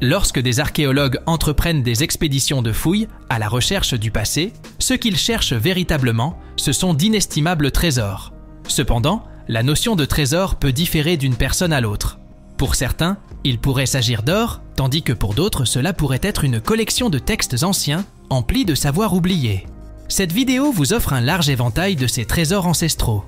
Lorsque des archéologues entreprennent des expéditions de fouilles à la recherche du passé, ce qu'ils cherchent véritablement, ce sont d'inestimables trésors. Cependant, la notion de trésor peut différer d'une personne à l'autre. Pour certains, il pourrait s'agir d'or, tandis que pour d'autres, cela pourrait être une collection de textes anciens, emplis de savoirs oubliés. Cette vidéo vous offre un large éventail de ces trésors ancestraux.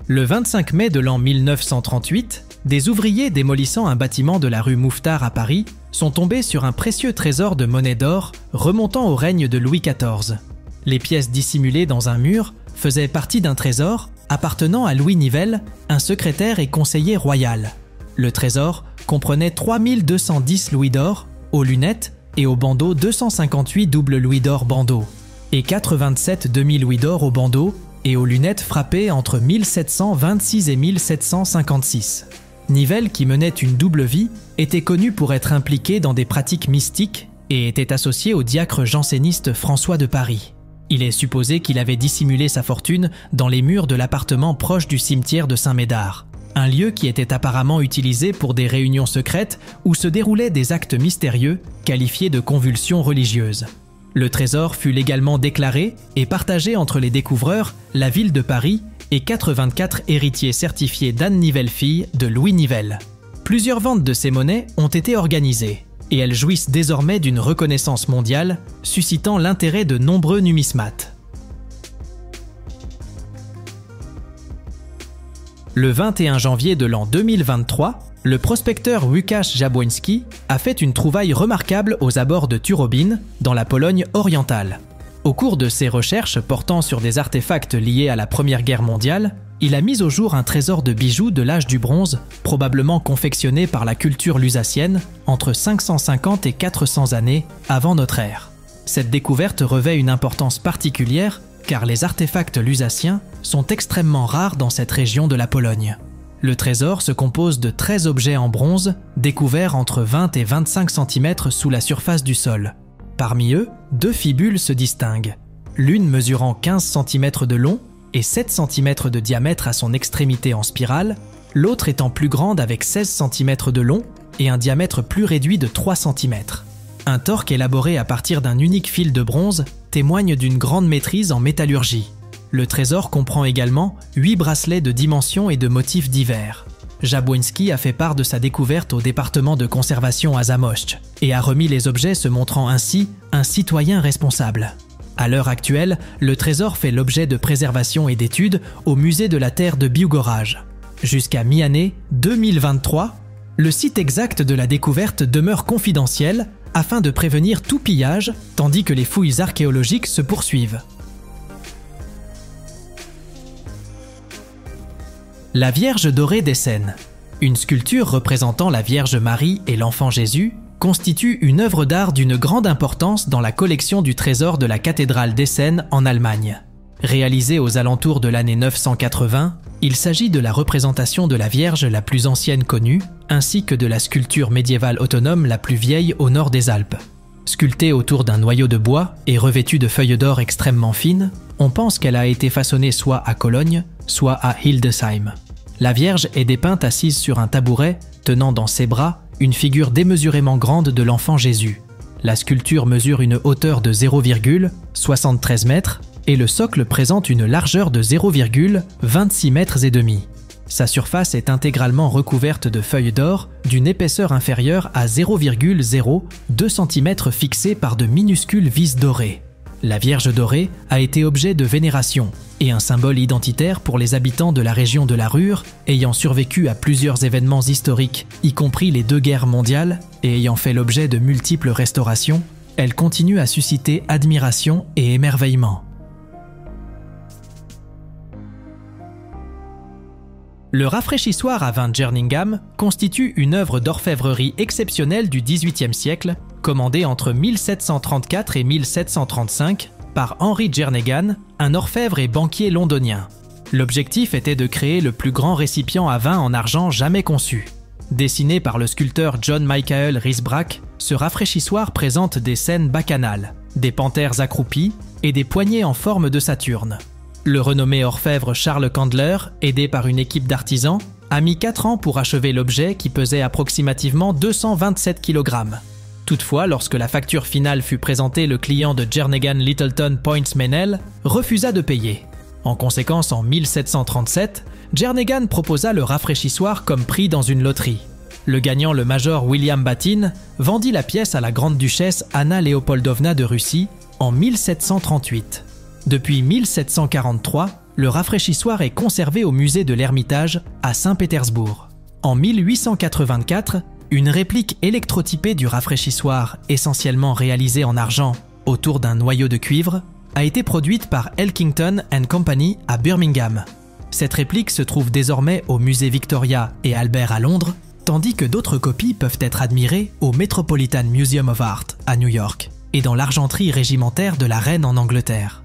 Le 25 mai de l'an 1938, des ouvriers démolissant un bâtiment de la rue Mouffetard à Paris sont tombés sur un précieux trésor de monnaie d'or remontant au règne de Louis XIV. Les pièces dissimulées dans un mur faisaient partie d'un trésor appartenant à Louis Nivelle, un secrétaire et conseiller royal. Le trésor comprenait 3210 louis d'or aux lunettes et au bandeau 258 double louis d'or bandeau et 427 demi-louis d'or au bandeau et aux lunettes frappées entre 1726 et 1756. Nivelle, qui menait une double vie, était connu pour être impliqué dans des pratiques mystiques et était associé au diacre janséniste François de Paris. Il est supposé qu'il avait dissimulé sa fortune dans les murs de l'appartement proche du cimetière de Saint-Médard, un lieu qui était apparemment utilisé pour des réunions secrètes où se déroulaient des actes mystérieux qualifiés de convulsions religieuses. Le trésor fut légalement déclaré et partagé entre les découvreurs, la ville de Paris et 84 héritiers certifiés d'Anne Nivelle fille de Louis Nivelle. Plusieurs ventes de ces monnaies ont été organisées et elles jouissent désormais d'une reconnaissance mondiale, suscitant l'intérêt de nombreux numismates. Le 21 janvier de l'an 2023, le prospecteur Łukasz Jabłoński a fait une trouvaille remarquable aux abords de Turobin, dans la Pologne orientale. Au cours de ses recherches portant sur des artefacts liés à la Première Guerre mondiale, il a mis au jour un trésor de bijoux de l'âge du bronze, probablement confectionné par la culture lusacienne entre 550 et 400 années avant notre ère. Cette découverte revêt une importance particulière car les artefacts lusaciens sont extrêmement rares dans cette région de la Pologne. Le trésor se compose de 13 objets en bronze découverts entre 20 et 25 cm sous la surface du sol. Parmi eux, 2 fibules se distinguent, l'une mesurant 15 cm de long et 7 cm de diamètre à son extrémité en spirale, l'autre étant plus grande avec 16 cm de long et un diamètre plus réduit de 3 cm. Un torque élaboré à partir d'un unique fil de bronze témoigne d'une grande maîtrise en métallurgie. Le trésor comprend également 8 bracelets de dimensions et de motifs divers. Jabłoński a fait part de sa découverte au département de conservation à Zamość et a remis les objets se montrant ainsi un citoyen responsable. À l'heure actuelle, le trésor fait l'objet de préservation et d'études au musée de la Terre de Biłgoraj. Jusqu'à mi-année 2023, le site exact de la découverte demeure confidentiel afin de prévenir tout pillage, tandis que les fouilles archéologiques se poursuivent. La Vierge dorée d'Essen, une sculpture représentant la Vierge Marie et l'enfant Jésus, constitue une œuvre d'art d'une grande importance dans la collection du trésor de la cathédrale d'Essen en Allemagne. Réalisée aux alentours de l'année 980, il s'agit de la représentation de la Vierge la plus ancienne connue, ainsi que de la sculpture médiévale autonome la plus vieille au nord des Alpes. Sculptée autour d'un noyau de bois et revêtue de feuilles d'or extrêmement fines, on pense qu'elle a été façonnée soit à Cologne, soit à Hildesheim. La Vierge est dépeinte assise sur un tabouret, tenant dans ses bras une figure démesurément grande de l'enfant Jésus. La sculpture mesure une hauteur de 0,73 mètres et le socle présente une largeur de 0,26 mètres et demi. Sa surface est intégralement recouverte de feuilles d'or d'une épaisseur inférieure à 0,02 cm fixées par de minuscules vis dorées. La Vierge dorée a été objet de vénération et un symbole identitaire pour les habitants de la région de la Ruhr, ayant survécu à plusieurs événements historiques, y compris les 2 guerres mondiales, et ayant fait l'objet de multiples restaurations, elle continue à susciter admiration et émerveillement. Le rafraîchissoir à vin Jerningham constitue une œuvre d'orfèvrerie exceptionnelle du XVIIIe siècle, commandée entre 1734 et 1735 par Henry Jernegan, un orfèvre et banquier londonien. L'objectif était de créer le plus grand récipient à vin en argent jamais conçu. Dessiné par le sculpteur John Michael Rysbrack, ce rafraîchissoir présente des scènes bacchanales, des panthères accroupies et des poignées en forme de Saturne. Le renommé orfèvre Charles Candler, aidé par une équipe d'artisans, a mis 4 ans pour achever l'objet qui pesait approximativement 227 kg. Toutefois, lorsque la facture finale fut présentée, le client de Jernegan Littleton Points Mennell refusa de payer. En conséquence, en 1737, Jernegan proposa le rafraîchissoir comme prix dans une loterie. Le gagnant, le major William Batin, vendit la pièce à la grande-duchesse Anna Léopoldovna de Russie en 1738. Depuis 1743, le rafraîchissoir est conservé au musée de l'Ermitage à Saint-Pétersbourg. En 1884, une réplique électrotypée du rafraîchissoir, essentiellement réalisée en argent autour d'un noyau de cuivre, a été produite par Elkington & Company à Birmingham. Cette réplique se trouve désormais au musée Victoria et Albert à Londres, tandis que d'autres copies peuvent être admirées au Metropolitan Museum of Art à New York et dans l'argenterie régimentaire de la Reine en Angleterre.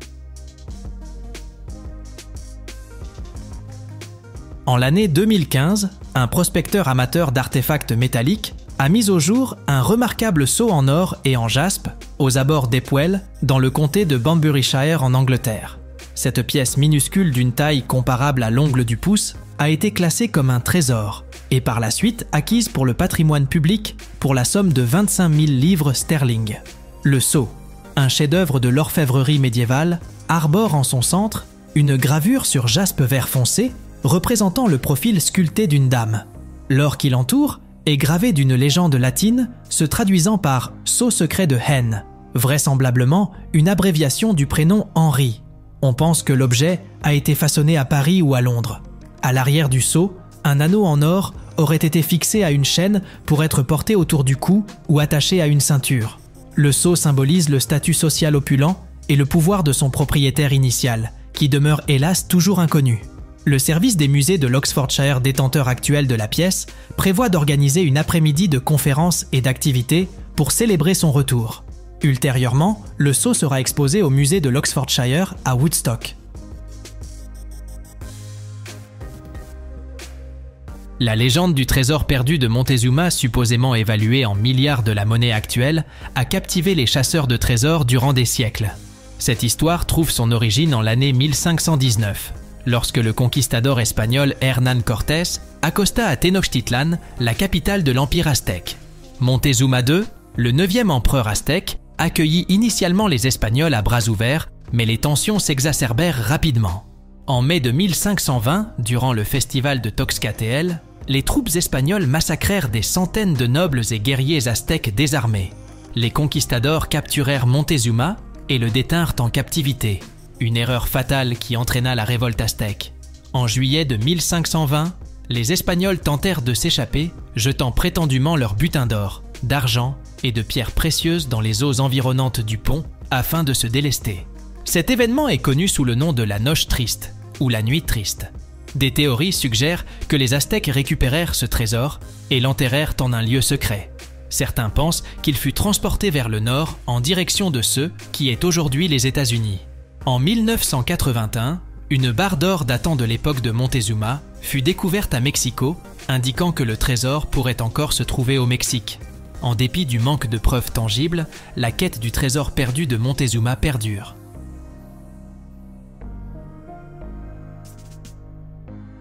En l'année 2015, un prospecteur amateur d'artefacts métalliques a mis au jour un remarquable sceau en or et en jaspe aux abords d'Epwell, dans le comté de Banburyshire en Angleterre. Cette pièce minuscule d'une taille comparable à l'ongle du pouce a été classée comme un trésor et par la suite acquise pour le patrimoine public pour la somme de 25 000 livres sterling. Le sceau, un chef-d'œuvre de l'orfèvrerie médiévale, arbore en son centre une gravure sur jaspe vert foncé représentant le profil sculpté d'une dame. L'or qui l'entoure est gravé d'une légende latine se traduisant par « sceau secret de Hen », vraisemblablement une abréviation du prénom Henri. On pense que l'objet a été façonné à Paris ou à Londres. À l'arrière du sceau, un anneau en or aurait été fixé à une chaîne pour être porté autour du cou ou attaché à une ceinture. Le sceau symbolise le statut social opulent et le pouvoir de son propriétaire initial, qui demeure hélas toujours inconnu. Le service des musées de l'Oxfordshire, détenteur actuel de la pièce, prévoit d'organiser une après-midi de conférences et d'activités pour célébrer son retour. Ultérieurement, le sceau sera exposé au musée de l'Oxfordshire à Woodstock. La légende du trésor perdu de Montezuma, supposément évalué en milliards de la monnaie actuelle, a captivé les chasseurs de trésors durant des siècles. Cette histoire trouve son origine en l'année 1519. Lorsque le conquistador espagnol Hernán Cortés accosta à Tenochtitlan, la capitale de l'Empire aztèque. Montezuma II, le 9e empereur aztèque, accueillit initialement les Espagnols à bras ouverts, mais les tensions s'exacerbèrent rapidement. En mai de 1520, durant le festival de Toxcatl, les troupes espagnoles massacrèrent des centaines de nobles et guerriers aztèques désarmés. Les conquistadors capturèrent Montezuma et le détinrent en captivité. Une erreur fatale qui entraîna la révolte aztèque. En juillet de 1520, les Espagnols tentèrent de s'échapper, jetant prétendument leur butin d'or, d'argent et de pierres précieuses dans les eaux environnantes du pont afin de se délester. Cet événement est connu sous le nom de la Noche Triste ou la Nuit Triste. Des théories suggèrent que les Aztèques récupérèrent ce trésor et l'enterrèrent en un lieu secret. Certains pensent qu'il fut transporté vers le nord en direction de ce qui est aujourd'hui les États-Unis. En 1981, une barre d'or datant de l'époque de Montezuma fut découverte à Mexico, indiquant que le trésor pourrait encore se trouver au Mexique. En dépit du manque de preuves tangibles, la quête du trésor perdu de Montezuma perdure.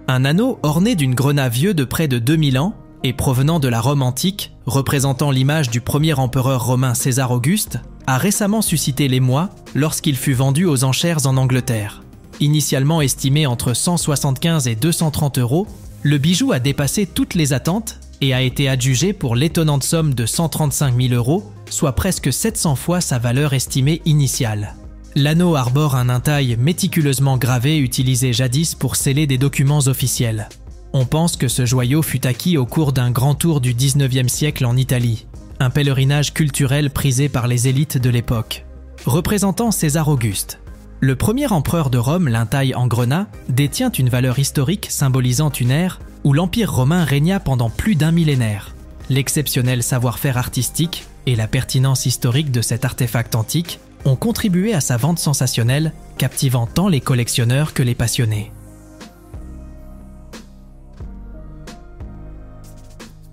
Un anneau orné d'une grenat vieux de près de 2000 ans et provenant de la Rome antique, représentant l'image du premier empereur romain César Auguste, a récemment suscité l'émoi lorsqu'il fut vendu aux enchères en Angleterre. Initialement estimé entre 175 et 230 €, le bijou a dépassé toutes les attentes et a été adjugé pour l'étonnante somme de 135 000 €, soit presque 700 fois sa valeur estimée initiale. L'anneau arbore un intail méticuleusement gravé utilisé jadis pour sceller des documents officiels. On pense que ce joyau fut acquis au cours d'un grand tour du 19e siècle en Italie, un pèlerinage culturel prisé par les élites de l'époque. Représentant César Auguste, le premier empereur de Rome, l'intaille en grenat, détient une valeur historique symbolisant une ère où l'Empire romain régna pendant plus d'un millénaire. L'exceptionnel savoir-faire artistique et la pertinence historique de cet artefact antique ont contribué à sa vente sensationnelle, captivant tant les collectionneurs que les passionnés.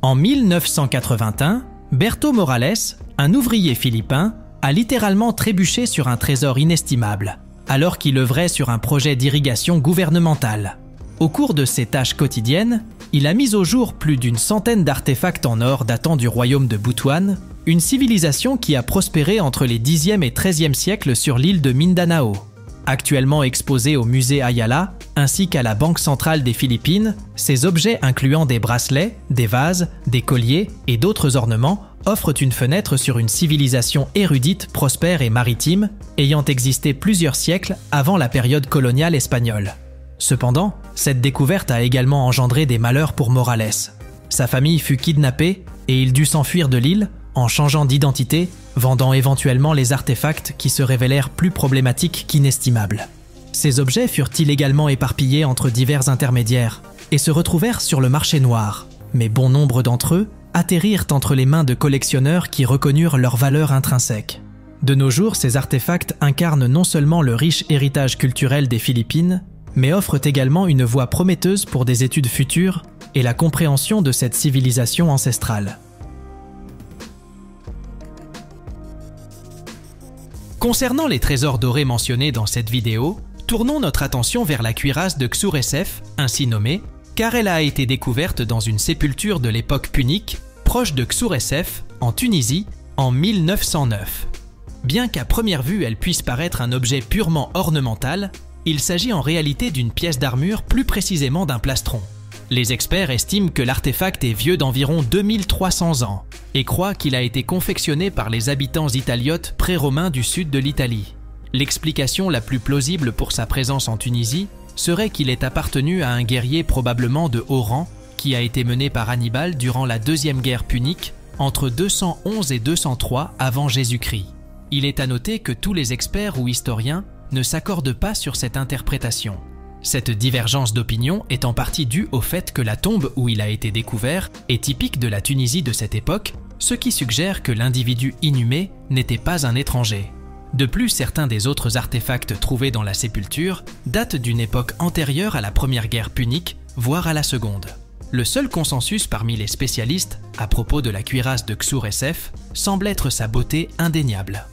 En 1981, Berto Morales, un ouvrier philippin, a littéralement trébuché sur un trésor inestimable, alors qu'il œuvrait sur un projet d'irrigation gouvernementale. Au cours de ses tâches quotidiennes, il a mis au jour plus d'une centaine d'artefacts en or datant du royaume de Butuan, une civilisation qui a prospéré entre les 10e et 13e siècles sur l'île de Mindanao. Actuellement exposés au musée Ayala, ainsi qu'à la Banque centrale des Philippines, ces objets incluant des bracelets, des vases, des colliers et d'autres ornements offrent une fenêtre sur une civilisation érudite, prospère et maritime, ayant existé plusieurs siècles avant la période coloniale espagnole. Cependant, cette découverte a également engendré des malheurs pour Morales. Sa famille fut kidnappée et il dut s'enfuir de l'île en changeant d'identité, vendant éventuellement les artefacts qui se révélèrent plus problématiques qu'inestimables. Ces objets furent illégalement éparpillés entre divers intermédiaires et se retrouvèrent sur le marché noir, mais bon nombre d'entre eux atterrirent entre les mains de collectionneurs qui reconnurent leur valeur intrinsèque. De nos jours, ces artefacts incarnent non seulement le riche héritage culturel des Philippines, mais offrent également une voie prometteuse pour des études futures et la compréhension de cette civilisation ancestrale. Concernant les trésors dorés mentionnés dans cette vidéo, tournons notre attention vers la cuirasse de Xur-Essef, ainsi nommée, car elle a été découverte dans une sépulture de l'époque punique, proche de Xur-Essef, en Tunisie, en 1909. Bien qu'à première vue elle puisse paraître un objet purement ornemental, il s'agit en réalité d'une pièce d'armure, plus précisément d'un plastron. Les experts estiment que l'artefact est vieux d'environ 2300 ans et croient qu'il a été confectionné par les habitants italiotes pré-romains du sud de l'Italie. L'explication la plus plausible pour sa présence en Tunisie serait qu'il ait appartenu à un guerrier probablement de haut rang qui a été mené par Hannibal durant la deuxième guerre punique entre 211 et 203 avant Jésus-Christ. Il est à noter que tous les experts ou historiens ne s'accordent pas sur cette interprétation. Cette divergence d'opinion est en partie due au fait que la tombe où il a été découvert est typique de la Tunisie de cette époque, ce qui suggère que l'individu inhumé n'était pas un étranger. De plus, certains des autres artefacts trouvés dans la sépulture datent d'une époque antérieure à la première guerre punique, voire à la seconde. Le seul consensus parmi les spécialistes à propos de la cuirasse de Xur-Essef semble être sa beauté indéniable.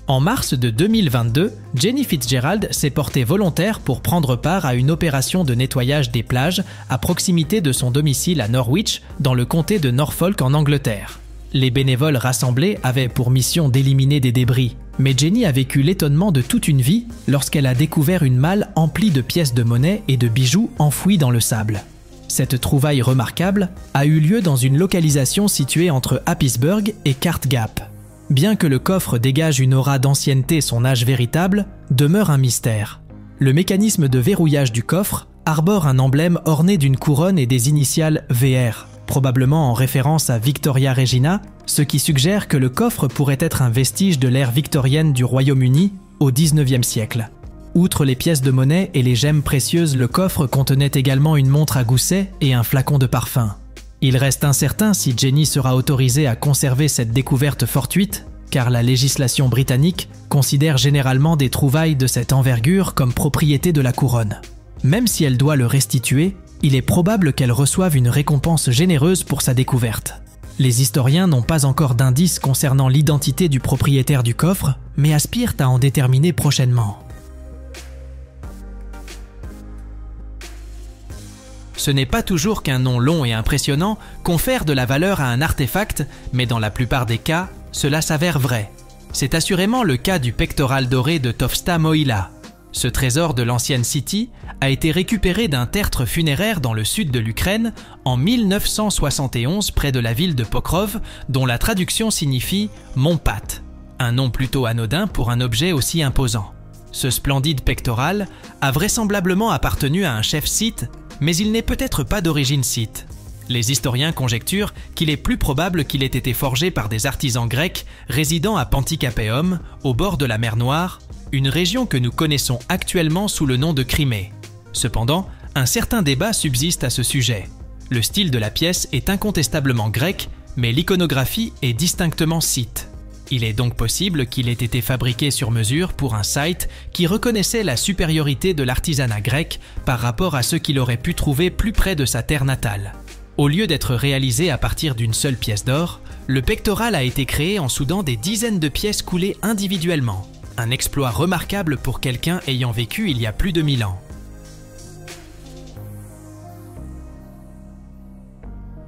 En mars de 2022, Jenny Fitzgerald s'est portée volontaire pour prendre part à une opération de nettoyage des plages à proximité de son domicile à Norwich, dans le comté de Norfolk en Angleterre. Les bénévoles rassemblés avaient pour mission d'éliminer des débris, mais Jenny a vécu l'étonnement de toute une vie lorsqu'elle a découvert une malle emplie de pièces de monnaie et de bijoux enfouis dans le sable. Cette trouvaille remarquable a eu lieu dans une localisation située entre Happisburgh et Cart Gap. Bien que le coffre dégage une aura d'ancienneté son âge véritable, demeure un mystère. Le mécanisme de verrouillage du coffre arbore un emblème orné d'une couronne et des initiales VR, probablement en référence à Victoria Regina, ce qui suggère que le coffre pourrait être un vestige de l'ère victorienne du Royaume-Uni au XIXe siècle. Outre les pièces de monnaie et les gemmes précieuses, le coffre contenait également une montre à gousset et un flacon de parfum. Il reste incertain si Jenny sera autorisée à conserver cette découverte fortuite, car la législation britannique considère généralement des trouvailles de cette envergure comme propriété de la couronne. Même si elle doit le restituer, il est probable qu'elle reçoive une récompense généreuse pour sa découverte. Les historiens n'ont pas encore d'indices concernant l'identité du propriétaire du coffre, mais aspirent à en déterminer prochainement. Ce n'est pas toujours qu'un nom long et impressionnant confère de la valeur à un artefact, mais dans la plupart des cas, cela s'avère vrai. C'est assurément le cas du pectoral doré de Tofsta Mohyla. Ce trésor de l'ancienne City a été récupéré d'un tertre funéraire dans le sud de l'Ukraine en 1971 près de la ville de Pokrov, dont la traduction signifie « Mon Pat », un nom plutôt anodin pour un objet aussi imposant. Ce splendide pectoral a vraisemblablement appartenu à un chef scythe, mais il n'est peut-être pas d'origine scythe. Les historiens conjecturent qu'il est plus probable qu'il ait été forgé par des artisans grecs résidant à Pantikapaeum, au bord de la mer Noire, une région que nous connaissons actuellement sous le nom de Crimée. Cependant, un certain débat subsiste à ce sujet. Le style de la pièce est incontestablement grec, mais l'iconographie est distinctement scythe. Il est donc possible qu'il ait été fabriqué sur mesure pour un site qui reconnaissait la supériorité de l'artisanat grec par rapport à ce qu'il aurait pu trouver plus près de sa terre natale. Au lieu d'être réalisé à partir d'une seule pièce d'or, le pectoral a été créé en soudant des dizaines de pièces coulées individuellement. un exploit remarquable pour quelqu'un ayant vécu il y a plus de 1000 ans.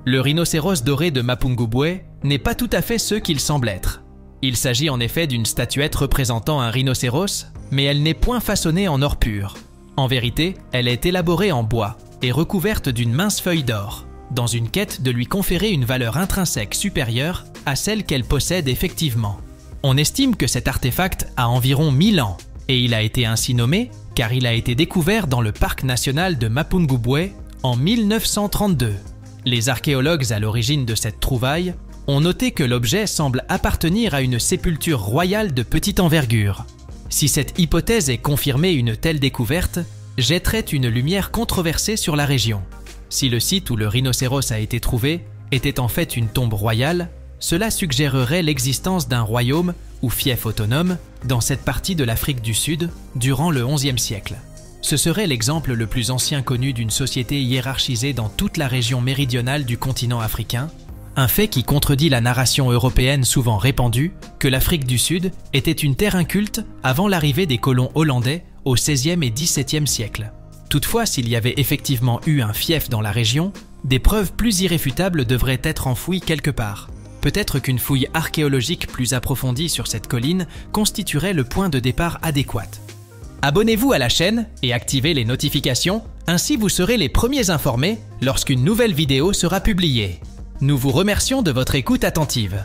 Le rhinocéros doré de Mapungubwe n'est pas tout à fait ce qu'il semble être. Il s'agit en effet d'une statuette représentant un rhinocéros, mais elle n'est point façonnée en or pur. En vérité, elle est élaborée en bois et recouverte d'une mince feuille d'or, dans une quête de lui conférer une valeur intrinsèque supérieure à celle qu'elle possède effectivement. On estime que cet artefact a environ 1000 ans, et il a été ainsi nommé car il a été découvert dans le parc national de Mapungubwe en 1932. Les archéologues à l'origine de cette trouvaille ont noté que l'objet semble appartenir à une sépulture royale de petite envergure. Si cette hypothèse est confirmée, une telle découverte jetterait une lumière controversée sur la région. Si le site où le rhinocéros a été trouvé était en fait une tombe royale, cela suggérerait l'existence d'un royaume ou fief autonome dans cette partie de l'Afrique du Sud durant le XIe siècle. Ce serait l'exemple le plus ancien connu d'une société hiérarchisée dans toute la région méridionale du continent africain, un fait qui contredit la narration européenne souvent répandue que l'Afrique du Sud était une terre inculte avant l'arrivée des colons hollandais au XVIe et XVIIe siècle. Toutefois, s'il y avait effectivement eu un fief dans la région, des preuves plus irréfutables devraient être enfouies quelque part. Peut-être qu'une fouille archéologique plus approfondie sur cette colline constituerait le point de départ adéquat. Abonnez-vous à la chaîne et activez les notifications, ainsi vous serez les premiers informés lorsqu'une nouvelle vidéo sera publiée. Nous vous remercions de votre écoute attentive.